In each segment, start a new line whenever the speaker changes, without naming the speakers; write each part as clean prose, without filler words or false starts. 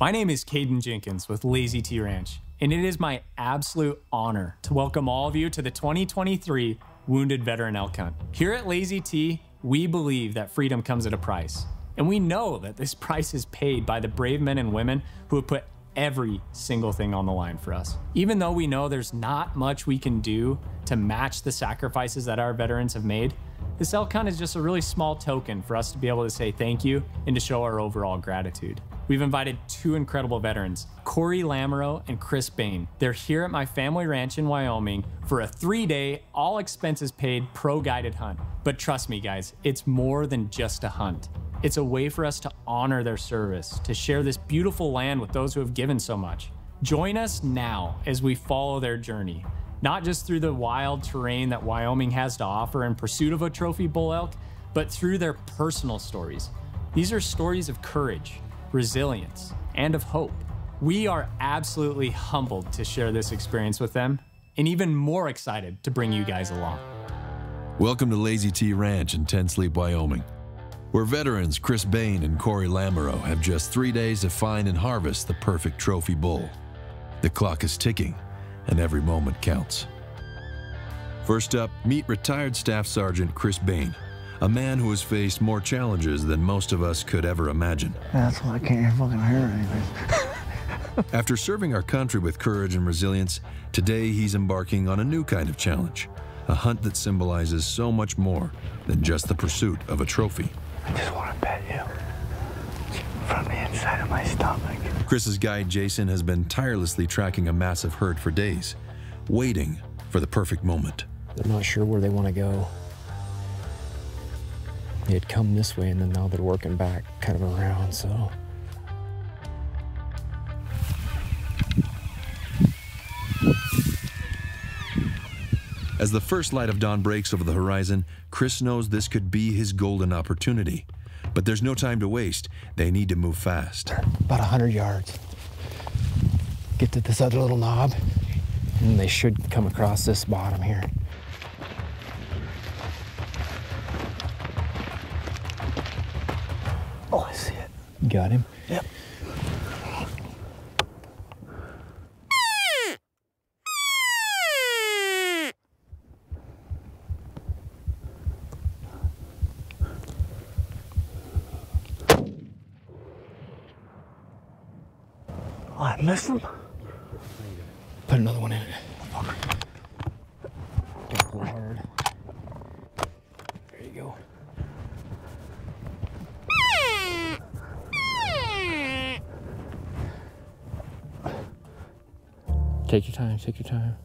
My name is Caden Jenkins with Lazy T Ranch, and it is my absolute honor to welcome all of you to the 2023 Wounded Veteran Elk Hunt. Here at Lazy T, we believe that freedom comes at a price, and we know that this price is paid by the brave men and women who have put every single thing on the line for us. Even though we know there's not much we can do to match the sacrifices that our veterans have made, this elk hunt is just a really small token for us to be able to say thank you and to show our overall gratitude. We've invited two incredible veterans, Corey Lamoureux and Chris Bain. They're here at my family ranch in Wyoming for a 3-day, all expenses paid, pro-guided hunt. But trust me guys, it's more than just a hunt. It's a way for us to honor their service, to share this beautiful land with those who have given so much. Join us now as we follow their journey, not just through the wild terrain that Wyoming has to offer in pursuit of a trophy bull elk, but through their personal stories. These are stories of courage, resilience, and of hope. We are absolutely humbled to share this experience with them, and even more excited to bring you guys along.
Welcome to Lazy T Ranch in Ten Sleep, Wyoming, where veterans Chris Bain and Corey Lamoureux have just 3 days to find and harvest the perfect trophy bull. The clock is ticking, and every moment counts. First up, meet retired Staff Sergeant Chris Bain, a man who has faced more challenges than most of us could ever imagine.
That's why I can't fucking hear anything.
After serving our country with courage and resilience, today he's embarking on a new kind of challenge, a hunt that symbolizes so much more than just the pursuit of a trophy.
I just want to pet you from the inside of my stomach.
Chris's guide Jason has been tirelessly tracking a massive herd for days, waiting for the perfect moment.
They're not sure where they want to go. They had come this way, and then now they're working back kind of around, so.
As the first light of dawn breaks over the horizon, Chris knows this could be his golden opportunity. But there's no time to waste. They need to move fast.
About 100 yards. Get to this other little knob, and they should come across this bottom here.
Oh, I see it.
Got him?
Yep. Oh, I missed him.
Put another one in it. Don't pull hard. There you go. Take your time, take your time.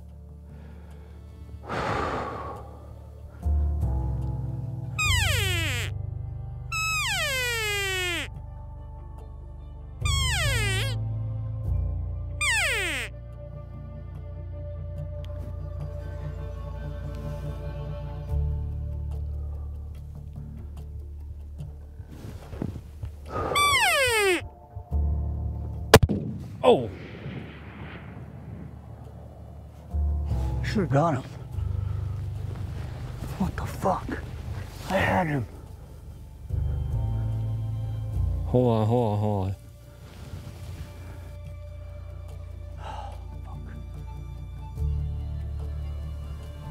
Oh!
Should have got him. What the fuck? I had him.
Hold on, hold on, hold on.
Fuck.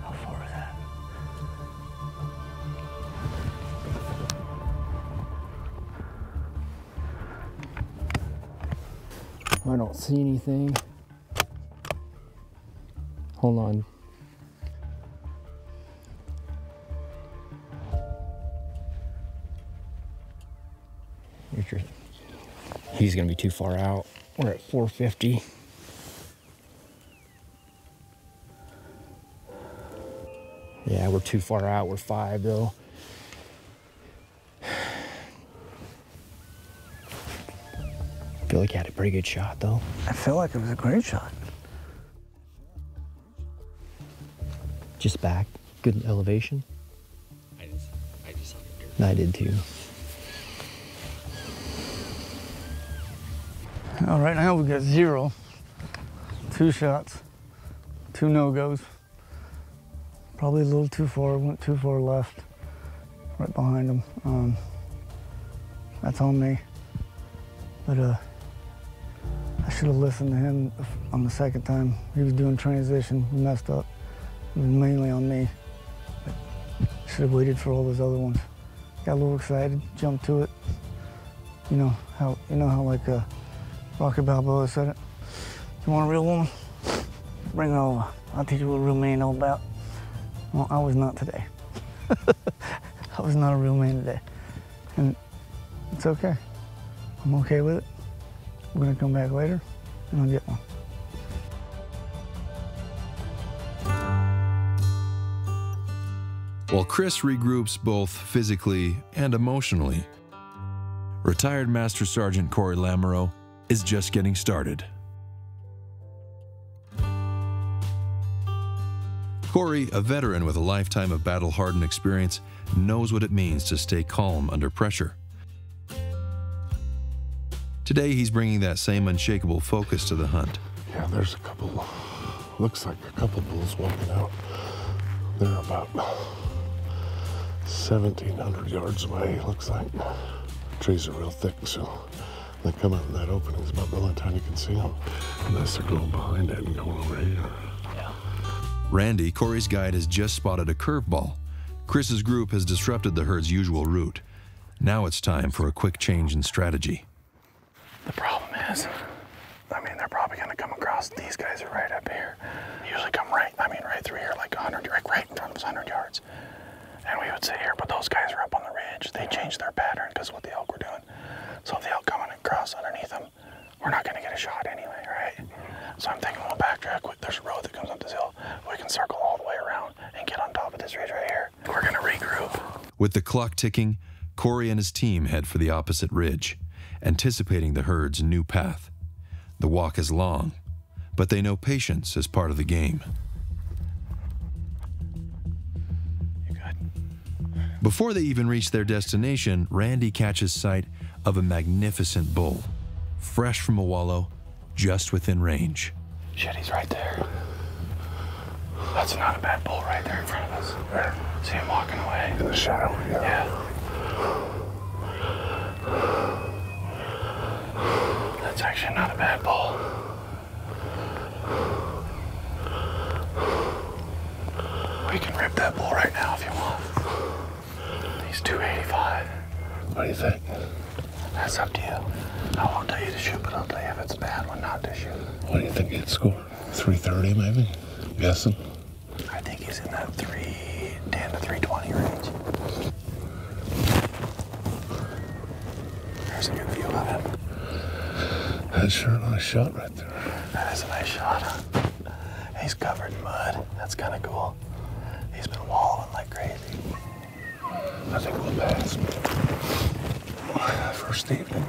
How far is that?
I don't see anything. Hold on. He's gonna be too far out. We're at 450. Yeah, we're too far out. We're 5 though. Feel like you had a pretty good shot though.
I feel like it was a great shot.
Just back, good elevation.
I just saw the dirt.
I did too.
Well, right now we got 0. 2 shots, 2 no-goes. Probably a little too far, went too far left, right behind him. That's on me. But should have listened to him on the second time. He was doing transition, he messed up. It was mainly on me. Should have waited for all those other ones. Got a little excited, jumped to it. You know how like Rocky Balboa said it. You want a real woman? Bring her over. I'll teach you what a real man all about. Well, I was not today. I was not a real man today. And it's okay. I'm okay with it. We're gonna come back later and I'll get one.
While Chris regroups both physically and emotionally, retired Master Sergeant Corey Lamoureux is just getting started. Corey, a veteran with a lifetime of battle-hardened experience, knows what it means to stay calm under pressure. Today, he's bringing that same unshakable focus to the hunt.
Yeah, there's a couple, looks like a couple bulls walking out. They're about 1,700 yards away, looks like. Trees are real thick, so they come out in that opening. It's about the only time you can see them, unless they're going behind it and going over here.
Randy, Corey's guide, has just spotted a curveball. Chris's group has disrupted the herd's usual route. Now it's time for a quick change in strategy.
The problem is, they're probably gonna come across, these guys are right up here. They usually come right through here, like 100, right in front of us, 100 yards. And we would sit here, but those guys are up on the ridge. They changed their pattern because of what the elk were doing. So if the elk coming across underneath them, we're not gonna get a shot anyway, right? So I'm thinking we'll backtrack. There's a road that comes up this hill. We can circle all the way around and get on top of this ridge right here. We're gonna regroup.
With the clock ticking, Corey and his team head for the opposite ridge, anticipating the herd's new path. The walk is long, but they know patience is part of the game.
You good?
Before they even reach their destination, Randy catches sight of a magnificent bull, fresh from a wallow, just within range.
Shit, he's right there. That's not a bad bull right there in front of us. Where? See him walking away.
In the shadow, yeah.
That's actually not a bad bull. We can rip that bull right now if you want. He's 285.
What do you think?
That's up to you. I won't tell you to shoot, but I'll tell you if it's a bad one not to shoot.
What do you think he'd score? 330 maybe? Guessing?
I think he's in that 310 to 320 range. There's a good view of him.
That's sure a nice shot right there.
That is a nice shot. He's covered in mud. That's kind of cool. He's been wallowing like crazy.
I think we'll pass. First evening.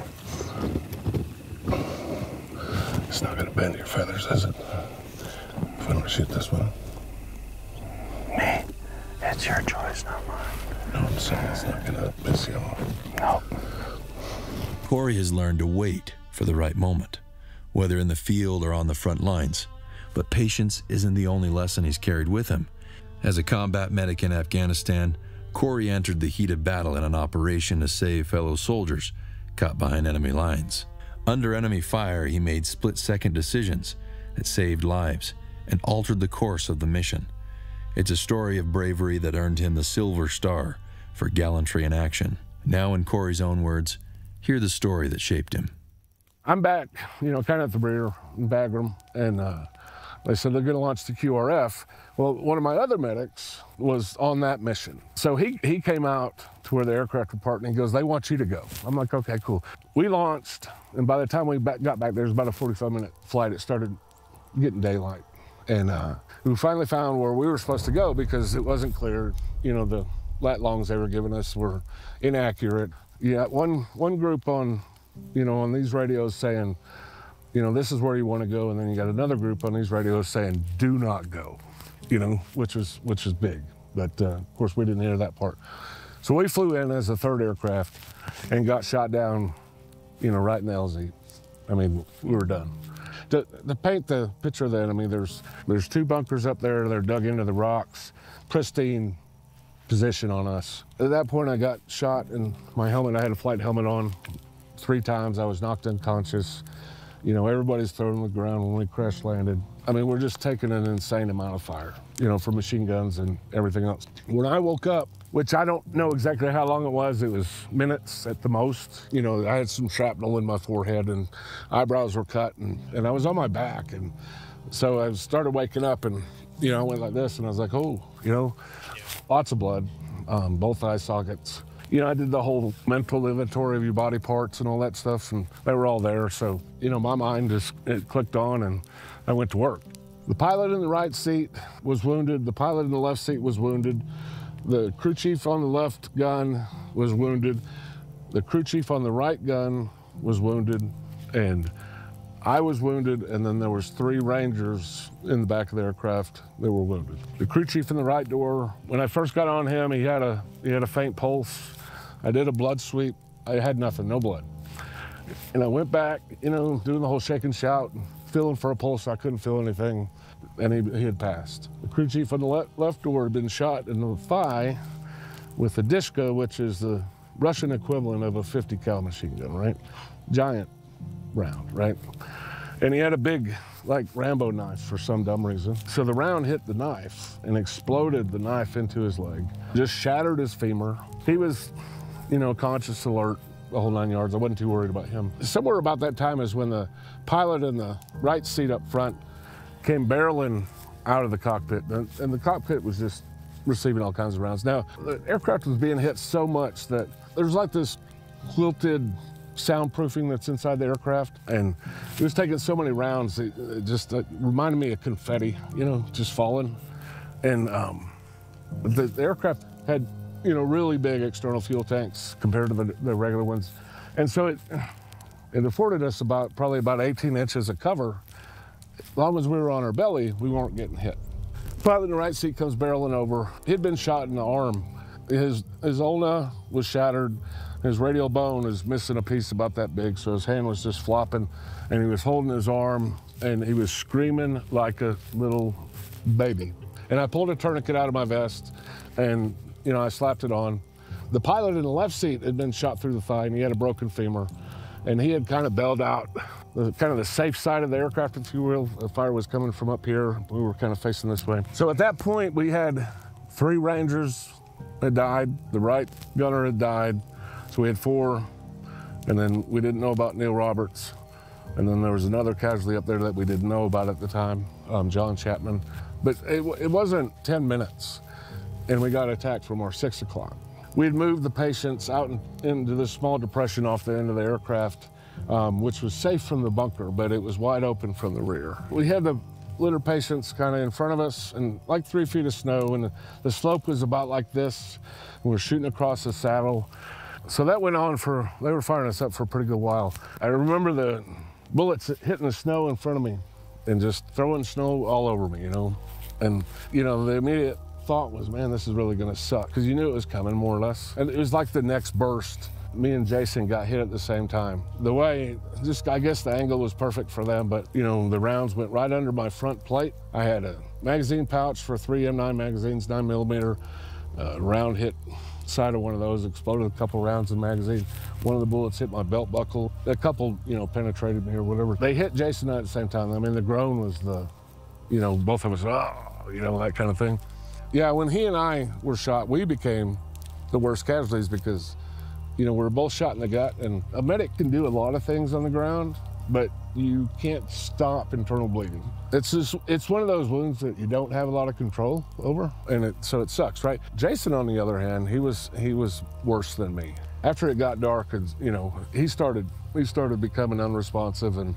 It's not gonna bend your feathers, is it? If I don't shoot this one.
Me? It's your choice, not mine.
No, I'm saying it's not gonna piss you off.
Nope.
Corey has learned to wait for the right moment, whether in the field or on the front lines. But patience isn't the only lesson he's carried with him. As a combat medic in Afghanistan, Corey entered the heat of battle in an operation to save fellow soldiers caught behind enemy lines. Under enemy fire, he made split-second decisions that saved lives and altered the course of the mission. It's a story of bravery that earned him the Silver Star for gallantry in action. Now, in Corey's own words, hear the story that shaped him.
I'm back, kind of at the rear in Bagram, and they said they're going to launch the QRF. Well, one of my other medics was on that mission. So he came out to where the aircraft were parked, and he goes, they want you to go. I'm like, okay, cool. We launched, and by the time we got back there, it was about a 45-minute flight. It started getting daylight. And we finally found where we were supposed to go because it wasn't clear. The lat longs they were giving us were inaccurate. Yeah, one group on these radios saying, this is where you want to go, and then you got another group on these radios saying, do not go, which is big. But of course we didn't hear that part. So we flew in as a third aircraft and got shot down, right in the LZ. We were done. To paint the picture of the enemy, there's two bunkers up there. They're dug into the rocks, pristine position on us. At that point, I got shot in my helmet. I had a flight helmet on 3 times. I was knocked unconscious. You know, everybody's thrown on the ground when we crash landed. I mean, we're just taking an insane amount of fire, you know, from machine guns and everything else. When I woke up, which I don't know exactly how long it was minutes at the most. You know, I had some shrapnel in my forehead and eyebrows were cut and I was on my back. And so I started waking up and, you know, I went like this and I was like, oh, you know, lots of blood, both eye sockets. You know, I did the whole mental inventory of your body parts and all that stuff, and they were all there. So, you know, my mind it clicked on and I went to work. The pilot in the right seat was wounded. The pilot in the left seat was wounded. The crew chief on the left gun was wounded. The crew chief on the right gun was wounded, and I was wounded, and then there was 3 Rangers in the back of the aircraft that were wounded. The crew chief in the right door, when I first got on him, he had a faint pulse. I did a blood sweep. I had nothing, no blood. And I went back, you know, doing the whole shake and shout, feeling for a pulse. I couldn't feel anything, and he had passed. The crew chief on the left door had been shot in the thigh with a Dishka, which is the Russian equivalent of a 50 cal machine gun, right? Giant round, right? And he had a big, like, Rambo knife for some dumb reason. So the round hit the knife and exploded the knife into his leg, just shattered his femur. He was, you know, conscious, alert, the whole 9 yards. I wasn't too worried about him. Somewhere about that time is when the pilot in the right seat up front came barreling out of the cockpit, and the cockpit was just receiving all kinds of rounds. Now, the aircraft was being hit so much that there's like this quilted soundproofing that's inside the aircraft, and it was taking so many rounds, it just reminded me of confetti, you know, just falling. And the aircraft had, you know, really big external fuel tanks compared to the regular ones. And so it afforded us probably about 18 inches of cover. As long as we were on our belly, we weren't getting hit. The pilot in the right seat comes barreling over. He'd been shot in the arm. His ulna was shattered. His radial bone is missing a piece about that big, so his hand was just flopping, and he was holding his arm, and he was screaming like a little baby. And I pulled a tourniquet out of my vest, and, you know, I slapped it on. The pilot in the left seat had been shot through the thigh, and he had a broken femur, and he had kind of bailed out kind of the safe side of the aircraft, if you will. The fire was coming from up here. We were kind of facing this way. So at that point, we had 3 Rangers had died. The right gunner had died. So we had 4, and then we didn't know about Neil Roberts. And then there was another casualty up there that we didn't know about at the time, John Chapman. But it wasn't 10 minutes, and we got attacked from our 6 o'clock. We had moved the patients out into this small depression off the end of the aircraft, which was safe from the bunker, but it was wide open from the rear. We had the litter patients kind of in front of us, and like 3 feet of snow, and the slope was about like this. We were shooting across the saddle. So that went on they were firing us up for a pretty good while. I remember the bullets hitting the snow in front of me and just throwing snow all over me, you know? And, you know, the immediate thought was, man, this is really gonna suck, because you knew it was coming, more or less. And it was like the next burst. Me and Jason got hit at the same time. The way, I guess the angle was perfect for them, but, you know, the rounds went right under my front plate. I had a magazine pouch for 3 M9 magazines, 9mm, round hit side of one of those, exploded a couple rounds in the magazine. One of the bullets hit my belt buckle. A couple, you know, penetrated me or whatever. They hit Jason and I at the same time. I mean, the groan was you know, both of us, oh, you know, that kind of thing. Yeah, when he and I were shot, we became the worst casualties because, you know, we were both shot in the gut, and a medic can do a lot of things on the ground, but you can't stop internal bleeding. It's one of those wounds that you don't have a lot of control over, and so it sucks, right? Jason, on the other hand, he was worse than me. After it got dark, you know, he started becoming unresponsive, and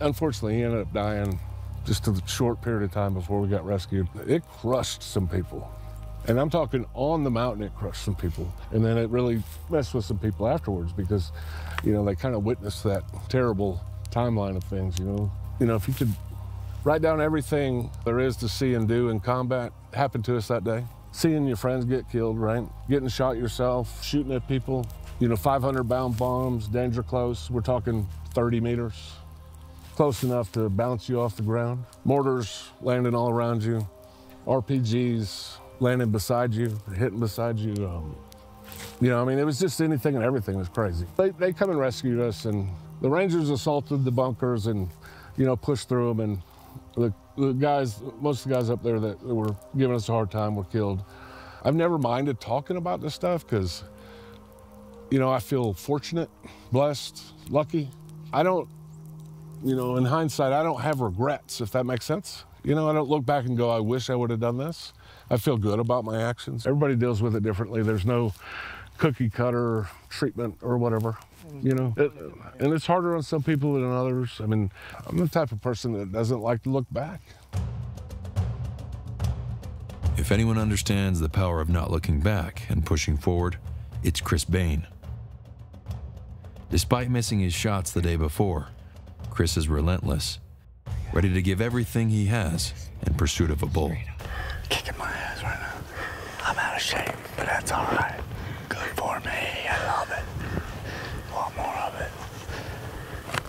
unfortunately he ended up dying just a short period of time before we got rescued. It crushed some people. And I'm talking on the mountain, it crushed some people. And then it really messed with some people afterwards because, you know, they kind of witnessed that terrible timeline of things, you know. You know, if you could write down everything there is to see and do in combat happened to us that day. Seeing your friends get killed, right? Getting shot yourself, shooting at people, you know, 500-pound bombs, danger close. We're talking 30 meters. Close enough to bounce you off the ground. Mortars landing all around you. RPGs landing beside you, hitting beside you. You know, I mean, it was just anything and everything was crazy. They come and rescued us, and the Rangers assaulted the bunkers and, you know, pushed through them, and the guys, most of the guys up there that were giving us a hard time were killed. I've never minded talking about this stuff because, you know, I feel fortunate, blessed, lucky. I don't, you know, in hindsight, I don't have regrets, if that makes sense. You know, I don't look back and go, I wish I would have done this. I feel good about my actions. Everybody deals with it differently. There's no cookie cutter treatment or whatever, you know. And it's harder on some people than others. I mean, I'm the type of person that doesn't like to look back.
If anyone understands the power of not looking back and pushing forward, it's Chris Bain. Despite missing his shots the day before, Chris is relentless, ready to give everything he has in pursuit of a bull.
Kicking my ass right now. I'm out of shape, but that's all right. Good for me. I love it. Want more of it.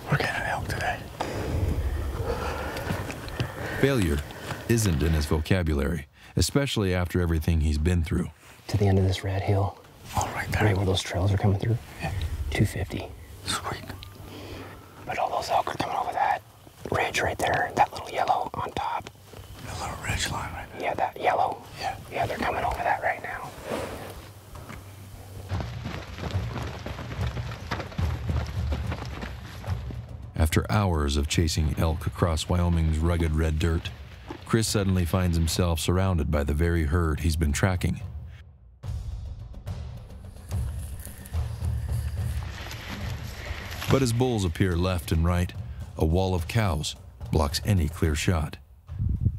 We're getting elk today.
Failure isn't in his vocabulary, especially after everything he's been through.
To the end of this red hill.
Oh, right there.
Right where those trails are coming through.
Yeah.
250.
Sweet.
But all those elk are coming over that ridge right there, that little yellow on top.
The little ridge line right there.
Yeah, that yellow.
Yeah.
Yeah, they're coming over that right now.
After hours of chasing elk across Wyoming's rugged red dirt, Chris suddenly finds himself surrounded by the very herd he's been tracking. But as bulls appear left and right, a wall of cows blocks any clear shot.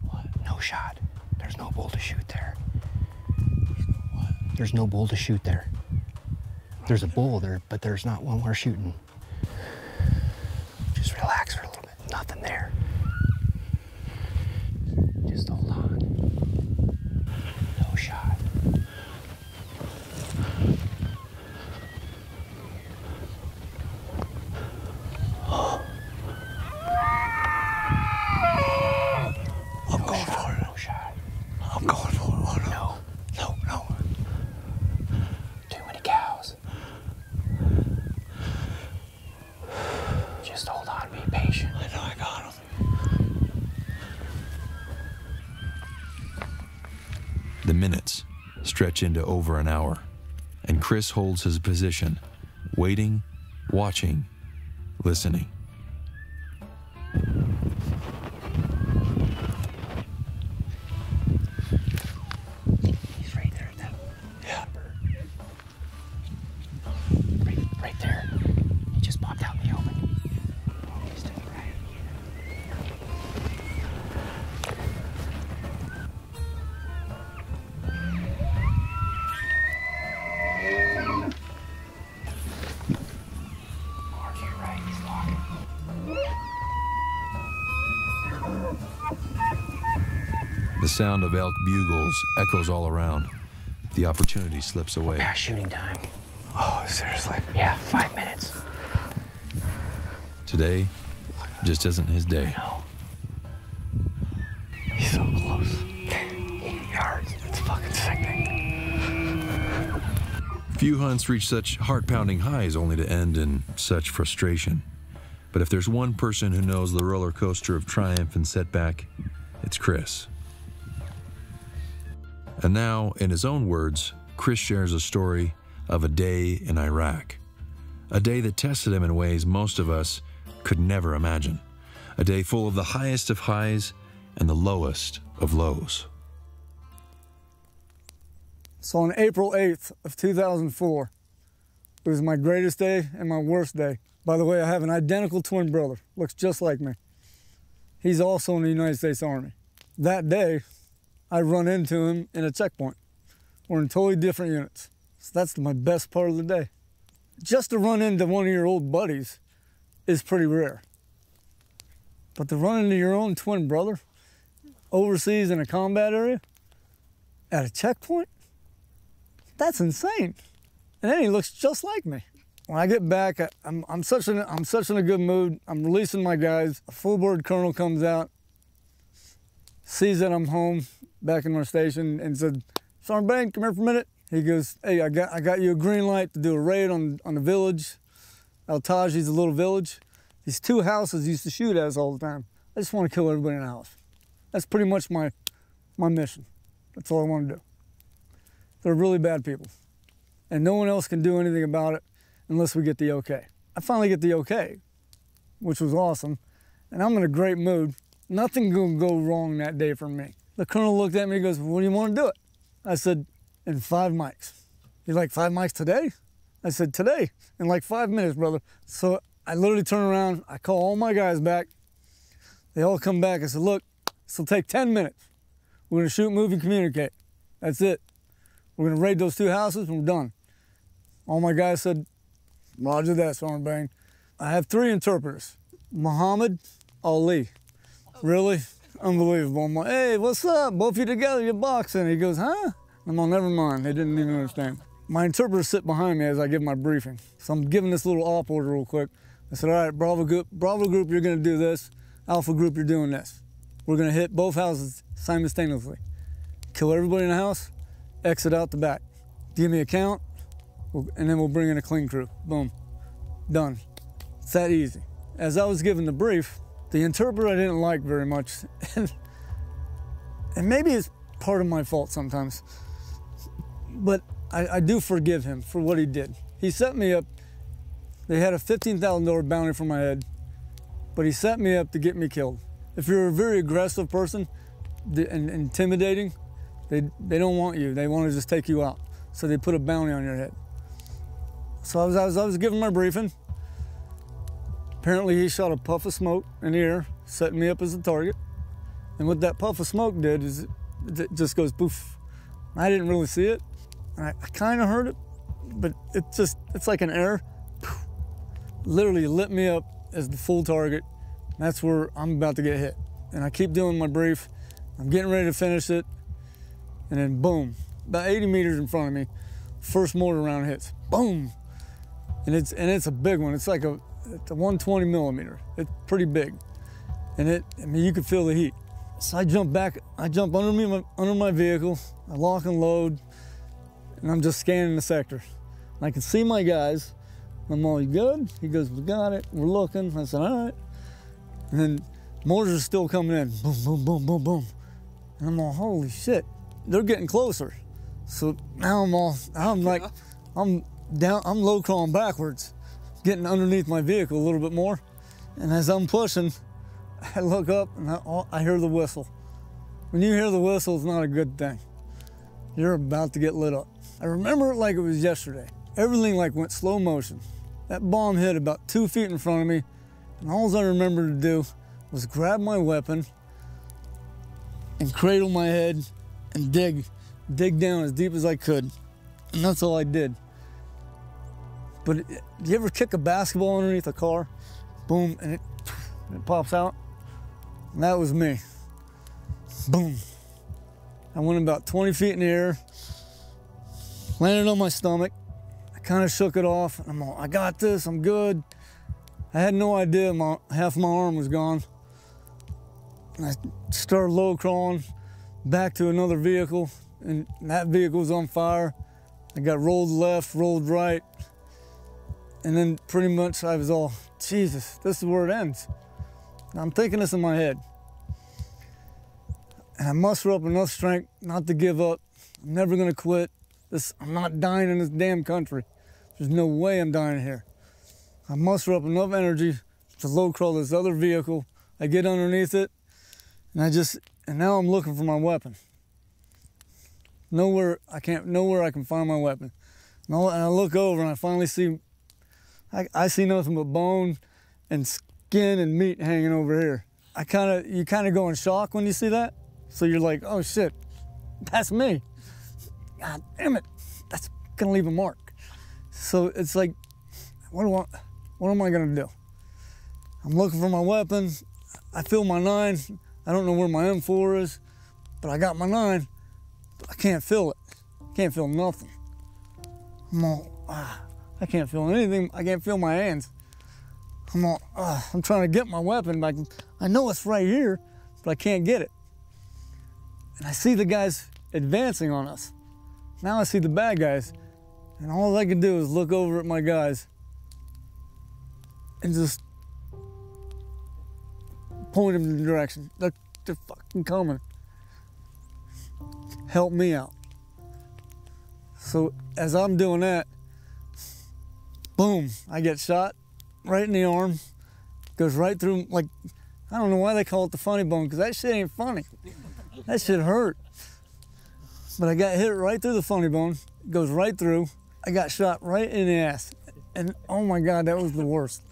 What? No shot. There's no bull to shoot there. What? There's no bull to shoot there. There's a bull there, but there's not one we're shooting. Just relax for a little bit. Nothing there. Just hold on. No shot.
I'm going for it.
No shot.
I'm going for it. Oh,
No.
no. No.
Too many cows. Just hold on. Be patient.
I know I got him.
The minutes stretch into over an hour, and Chris holds his position, waiting, watching, listening.
He's right there at that.
Yeah.
Right there. He just popped out in the open. He's to the right. Are you right? He's locking.
The sound of elk bugles echoes all around. The opportunity slips away.
Past shooting time.
Oh, seriously?
Yeah, 5 minutes.
Today just isn't his day.
No.
He's so close. 80 yards. It's fucking sickening.
Few hunts reach such heart-pounding highs only to end in such frustration. But if there's one person who knows the roller coaster of triumph and setback, it's Chris. And now, in his own words, Chris shares a story of a day in Iraq. A day that tested him in ways most of us could never imagine. A day full of the highest of highs and the lowest of lows.
So on April 8th of 2004, it was my greatest day and my worst day. By the way, I have an identical twin brother, looks just like me. He's also in the United States Army. That day, I run into him in a checkpoint. We're in totally different units. So that's my best part of the day. Just to run into one of your old buddies is pretty rare. But to run into your own twin brother overseas in a combat area at a checkpoint, that's insane. And then he looks just like me. When I get back, I'm such in a good mood. I'm releasing my guys. A full board colonel comes out, sees that I'm home, back in my station, and said, "Sergeant Bain, come here for a minute." He goes, hey, I got you a green light to do a raid on the village. Al-Taji's a little village. These 2 houses used to shoot at us all the time. I just want to kill everybody in the house. That's pretty much my mission. That's all I want to do. They're really bad people. And no one else can do anything about it unless we get the okay. I finally get the okay, which was awesome. And I'm in a great mood. Nothing gonna go wrong that day for me. The colonel looked at me and goes, what do you want to do it? I said, in 5 mics. He's like, 5 mics today? I said, today, in like 5 minutes, brother. So I literally turn around, I call all my guys back. They all come back. I said, look, this will take 10 minutes. We're gonna shoot, move, and communicate. That's it. We're gonna raid those 2 houses and we're done. All my guys said, roger that, Sergeant Bain. I have 3 interpreters. Muhammad Ali. Really? Unbelievable. I'm like, hey, what's up? Both of you together, you're boxing. He goes, huh? I'm like, never mind. They didn't even understand. My interpreters sit behind me as I give my briefing. So I'm giving this little op order real quick. I said, all right, Bravo group, you're gonna do this. Alpha group, you're doing this. We're gonna hit both houses simultaneously. Kill everybody in the house, exit out the back. Give me a count, and then we'll bring in a clean crew. Boom, done. It's that easy. As I was giving the brief, the interpreter I didn't like very much, and maybe it's part of my fault sometimes, but I do forgive him for what he did. He set me up. They had a $15,000 bounty for my head, but he set me up to get me killed. If you're a very aggressive person and intimidating, they don't want you. They want to just take you out. So they put a bounty on your head. So I was giving my briefing. Apparently he shot a puff of smoke in the air, setting me up as a target. And what that puff of smoke did is it just goes poof. I didn't really see it. I kind of heard it, but it's like an air. Poof, literally lit me up as the full target. That's where I'm about to get hit. And I keep doing my brief. I'm getting ready to finish it. And then boom, about 80 meters in front of me, first mortar round hits. Boom. And it's a big one. It's a 120 millimeter. It's pretty big. And I mean, you could feel the heat. So I jump back, I jump under my vehicle, I lock and load, and I'm just scanning the sector. And I can see my guys. I'm all, you good? He goes, we got it, we're looking. I said, all right. And then mortars are still coming in, boom, boom, boom, boom, boom. And I'm all, holy shit, they're getting closer. So now I'm low crawling backwards, getting underneath my vehicle a little bit more. And as I'm pushing, I look up and I hear the whistle. When you hear the whistle, it's not a good thing. You're about to get lit up. I remember it like it was yesterday. Everything like went slow motion. That bomb hit about 2 feet in front of me, and all I remembered to do was grab my weapon and cradle my head and dig down as deep as I could. And that's all I did. But do you ever kick a basketball underneath a car? Boom, and it pops out. And that was me. Boom. I went about 20 feet in the air, landed on my stomach. I kind of shook it off. I'm all, I got this, I'm good. I had no idea half my arm was gone. And I started low crawling back to another vehicle, and that vehicle was on fire. I got rolled left, rolled right. And then pretty much I was all, Jesus, this is where it ends. I'm thinking this in my head. And I muster up enough strength not to give up. I'm never gonna quit. I'm not dying in this damn country. There's no way I'm dying here. I muster up enough energy to low crawl this other vehicle. I get underneath it, and now I'm looking for my weapon. Nowhere I can find my weapon. And I look over and I finally see, I see nothing but bone and skin and meat hanging over here. You kind of go in shock when you see that. So you're like, oh shit, that's me. God damn it, that's gonna leave a mark. So it's like, what am I gonna do? I'm looking for my weapon. I feel my 9. I don't know where my M4 is, but I got my 9. But I can't feel it. Can't feel nothing. I can't feel anything. I can't feel my hands. I'm trying to get my weapon back. I know it's right here, but I can't get it. And I see the guys advancing on us. Now I see the bad guys, and all I can do is look over at my guys and just point them in the direction. They're fucking coming. Help me out. So as I'm doing that, boom, I get shot right in the arm. Goes right through, like, I don't know why they call it the funny bone, because that shit ain't funny. That shit hurt. But I got hit right through the funny bone. Goes right through. I got shot right in the ass. And oh my God, that was the worst.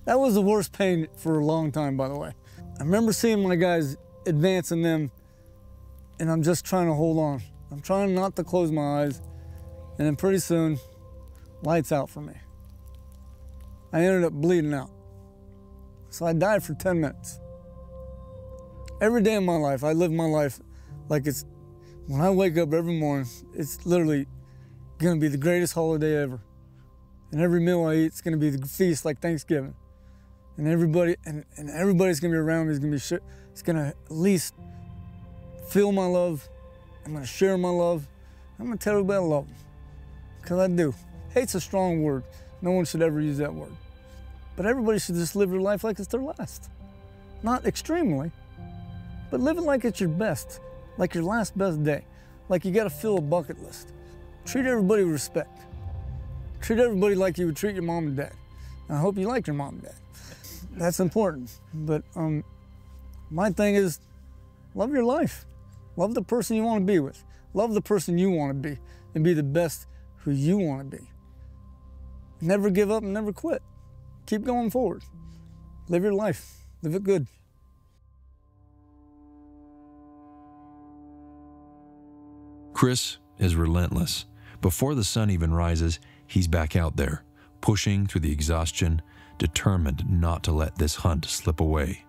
That was the worst pain for a long time, by the way. I remember seeing my guys advancing them, and I'm just trying to hold on. I'm trying not to close my eyes. And then pretty soon, lights out for me. I ended up bleeding out. So I died for 10 minutes. Every day of my life, I live my life like it's, when I wake up every morning, it's literally gonna be the greatest holiday ever. And every meal I eat, it's gonna be the feast like Thanksgiving. And everybody, and everybody's gonna be around me, it's gonna at least feel my love. I'm gonna share my love. I'm gonna tell everybody I love them. Because I do. Hate's a strong word. No one should ever use that word. But everybody should just live their life like it's their last. Not extremely, but live it like it's your best, like your last best day. Like you gotta fill a bucket list. Treat everybody with respect. Treat everybody like you would treat your mom and dad. And I hope you like your mom and dad. That's important. But my thing is, love your life. Love the person you want to be with. Love the person you want to be, and be the best who you want to be. Never give up and never quit. Keep going forward. Live your life. Live it good.
Chris is relentless. Before the sun even rises, he's back out there, pushing through the exhaustion, determined not to let this hunt slip away.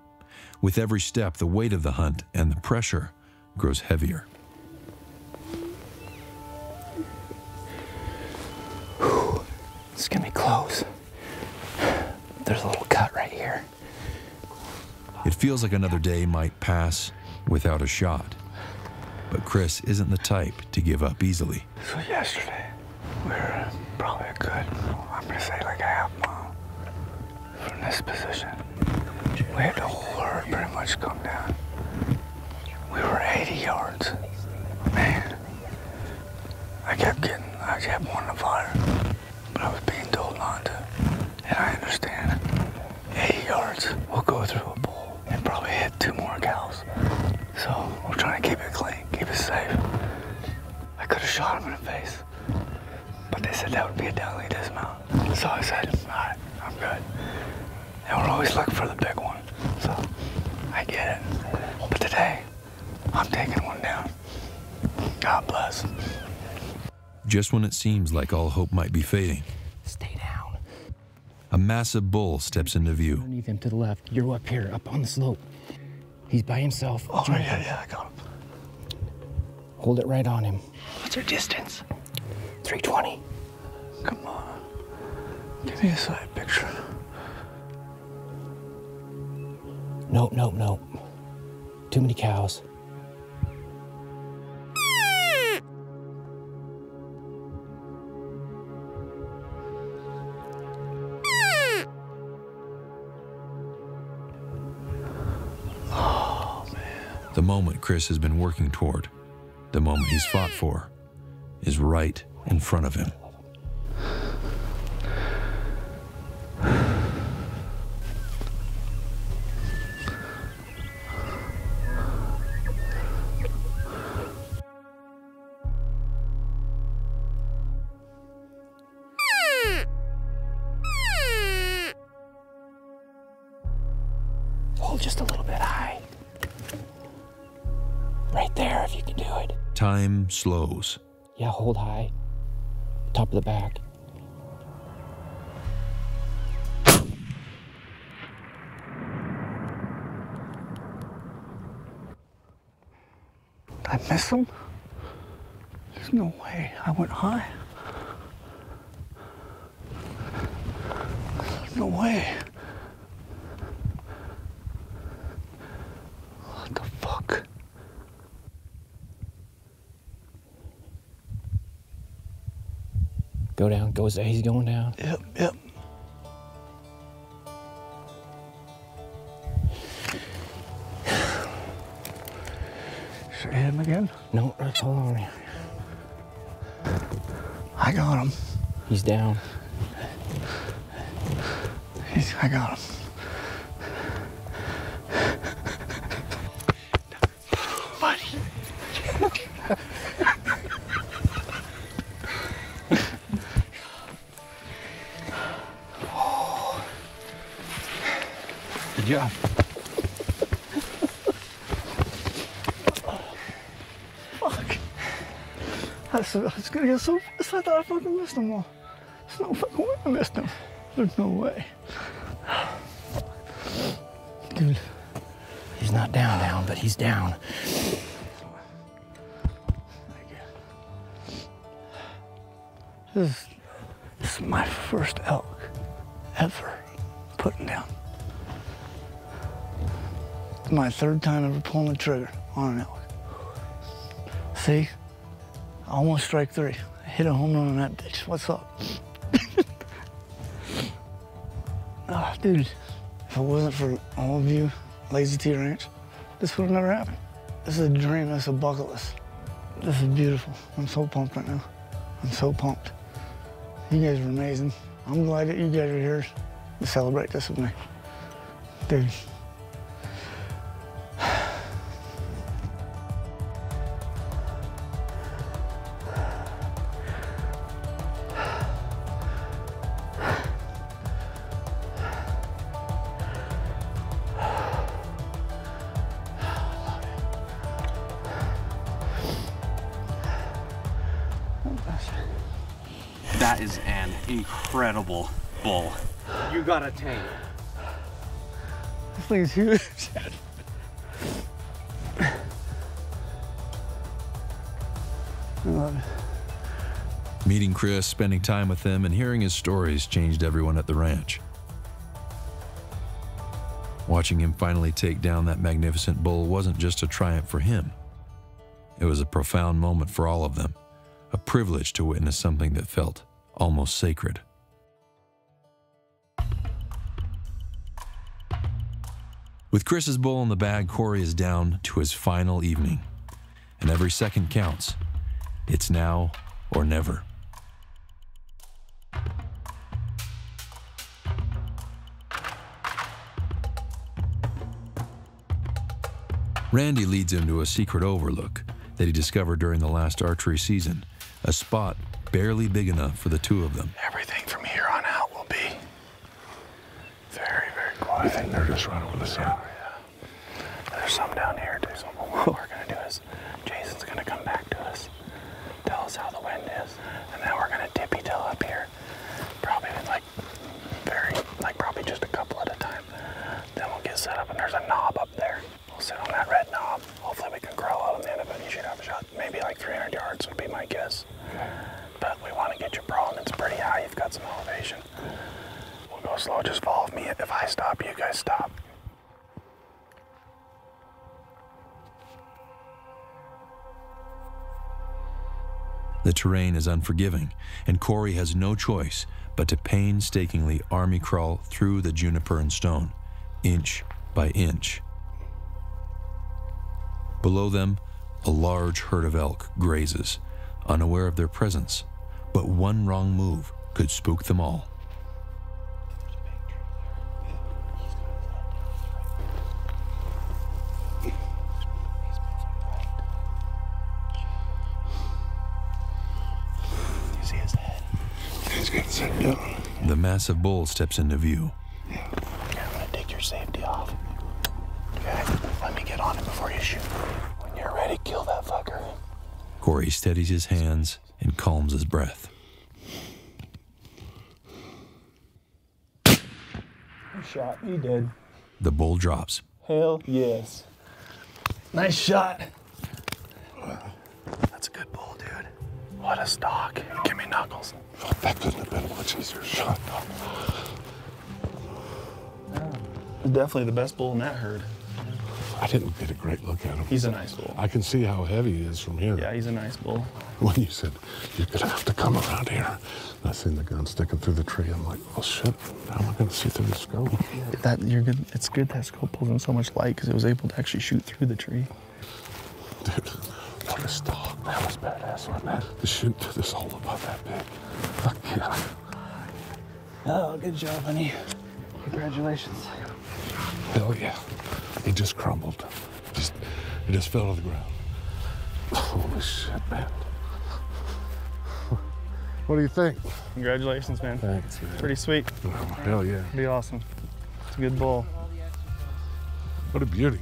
With every step, the weight of the hunt and the pressure grows heavier.
Whew. It's gonna be close. There's a little cut right here.
It feels like another day might pass without a shot. But Chris isn't the type to give up easily.
So yesterday, we were probably a good, I'm gonna say like a half mile from this position. We had the whole herd pretty much come down. We were 80 yards. Man, I kept wanting to fire, but I was being told not to. And I understand. 80 yards, we'll go through a bull and probably hit 2 more cows. So we're trying to keep it clean, keep it safe. I could have shot him in the face, but they said that would be a deadly dismount. So I said, all right, I'm good. And we're always looking for the big one, so I get it. But today, I'm taking one down. God bless.
Just when it seems like all hope might be fading,
Stay down.
a massive bull steps into view.
Underneath him to the left. You're up here, up on the slope. He's by himself.
Oh, yeah, I got him.
Hold it right on him.
What's our distance?
320.
Come on. Give me a side picture.
Nope. Too many cows.
The moment Chris has been working toward, the moment he's fought for, is right in front of him.
Hold just a little bit high. Right there, if you can do it.
Time slows.
Yeah, hold high. Top of the back.
Did I miss him? There's no way. I went high. There's no way. What the fuck?
Go down. He's going down.
Yep, yep.
Should I hit him again?
No, let's hold on.
I got him.
He's down.
I got him.
Buddy.
Good job.
Fuck. I was gonna get so pissed I thought I fucking missed them all. There's no fucking way I missed them. There's no way. Dude.
He's not down, but he's down.
This is my first elk ever putting down. It's my third time ever pulling the trigger on an elk. See? I almost strike 3. I hit a home run on that bitch. What's up? Oh, dude, if it wasn't for all of you, Lazy T Ranch, this would have never happened. This is a dream. This is a bucket list. This is beautiful. I'm so pumped right now. I'm so pumped. You guys are amazing. I'm glad that you guys are here to celebrate this with me. Dude.
That is an incredible bull. You got a tank.
This thing is huge. I love it.
Meeting Chris, spending time with him, and hearing his stories changed everyone at the ranch. Watching him finally take down that magnificent bull wasn't just a triumph for him. It was a profound moment for all of them, a privilege to witness something that felt almost sacred. With Chris's bull in the bag, Corey is down to his final evening, and every second counts. It's now or never. Randy leads him to a secret overlook that he discovered during the last archery season, a spot barely big enough for the two of them.
Everything from here on out will be very, very quiet. I think they're just right over the side. Yeah. There's some down here too. So what we're gonna do is Jason's gonna come back to us, tell us how the wind is, and then we're gonna tippy tail up here. Probably probably just a couple at a time. Then we'll get set up and there's a knob up there. We'll sit on that red knob. Hopefully we can crawl out on the end of it and you should have a shot. Maybe like 300 yards would be my guess. But we want to get you crawling. It's pretty high. You've got some elevation. We'll go slow. Just follow me. If I stop, you guys stop.
The terrain is unforgiving, and Corey has no choice but to painstakingly army crawl through the juniper and stone, inch by inch. Below them, a large herd of elk grazes, unaware of their presence, but one wrong move could spook them all.
You see his head? He's getting set down.
The massive bull steps into view.
Okay, I'm gonna take your safety off. Okay, let me get on it before you shoot. When you're ready, kill that fucker.
Corey steadies his hands and calms his breath.
Good shot. You did.
The bull drops.
Hell yes. Nice shot.
That's a good bull, dude. What a stock. Give me knuckles.
That couldn't have been a much easier shot.
Definitely the best bull in that herd.
I didn't get a great look at him.
He's a nice bull.
I can see how heavy he is from here.
Yeah, he's a nice bull.
When you said, you're gonna have to come around here, I seen the gun sticking through the tree. I'm like, oh shit, how am I gonna see through the scope?
You're good. It's good that scope pulls in so much light because it was able to actually shoot through the tree.
Dude, notice the dog. That was badass, wasn't that? To shoot through this hole about that big. Fuck yeah.
Oh, good job, honey. Congratulations.
Hell yeah. He just crumbled. He just fell to the ground. Holy shit, man. What do you think?
Congratulations, man.
Thanks, man.
Pretty sweet.
Oh, hell yeah.
Pretty awesome. It's a good bull.
What a beauty.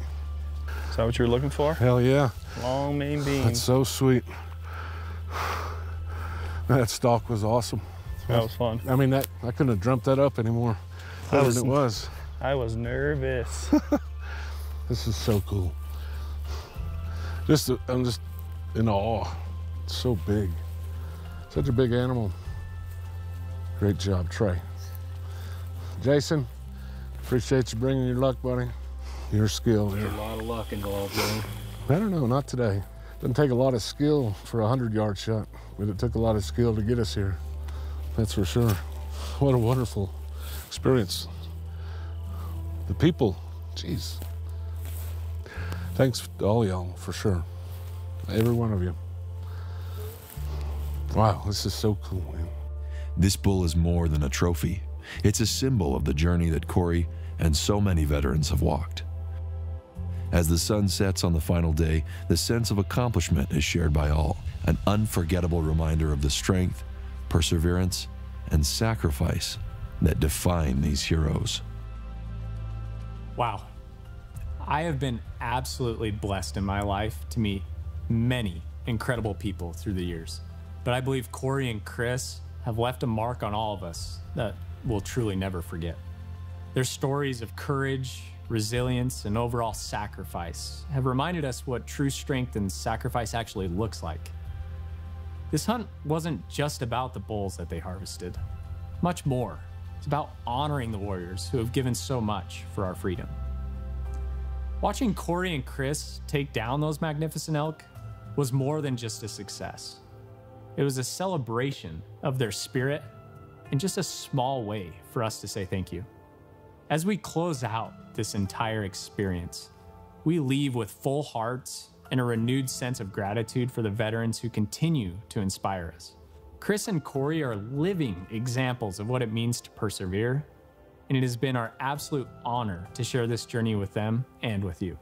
Is that what you were looking for?
Hell yeah.
Long main beam.
That's so sweet. That stalk was awesome.
That was fun.
I mean, I couldn't have dreamt that up anymore.
I was nervous.
This is so cool. I'm just in awe. It's so big. Such a big animal. Great job, Trey. Jason, appreciate you bringing your luck, buddy. Your skill.
There's a lot of luck involved, Billy.
I don't know, not today. Doesn't take a lot of skill for a 100-yard shot, but it took a lot of skill to get us here. That's for sure. What a wonderful experience. The people, geez. Thanks to all y'all, for sure. Every one of you. Wow, this is so cool, man.
This bull is more than a trophy. It's a symbol of the journey that Corey and so many veterans have walked. As the sun sets on the final day, the sense of accomplishment is shared by all, an unforgettable reminder of the strength, perseverance, and sacrifice that define these heroes.
Wow. I have been absolutely blessed in my life to meet many incredible people through the years. But I believe Corey and Chris have left a mark on all of us that we'll truly never forget. Their stories of courage, resilience, and overall sacrifice have reminded us what true strength and sacrifice actually looks like. This hunt wasn't just about the bulls that they harvested. Much more. It's about honoring the warriors who have given so much for our freedom. Watching Corey and Chris take down those magnificent elk was more than just a success. It was a celebration of their spirit and just a small way for us to say thank you. As we close out this entire experience, we leave with full hearts and a renewed sense of gratitude for the veterans who continue to inspire us. Chris and Corey are living examples of what it means to persevere, and it has been our absolute honor to share this journey with them and with you.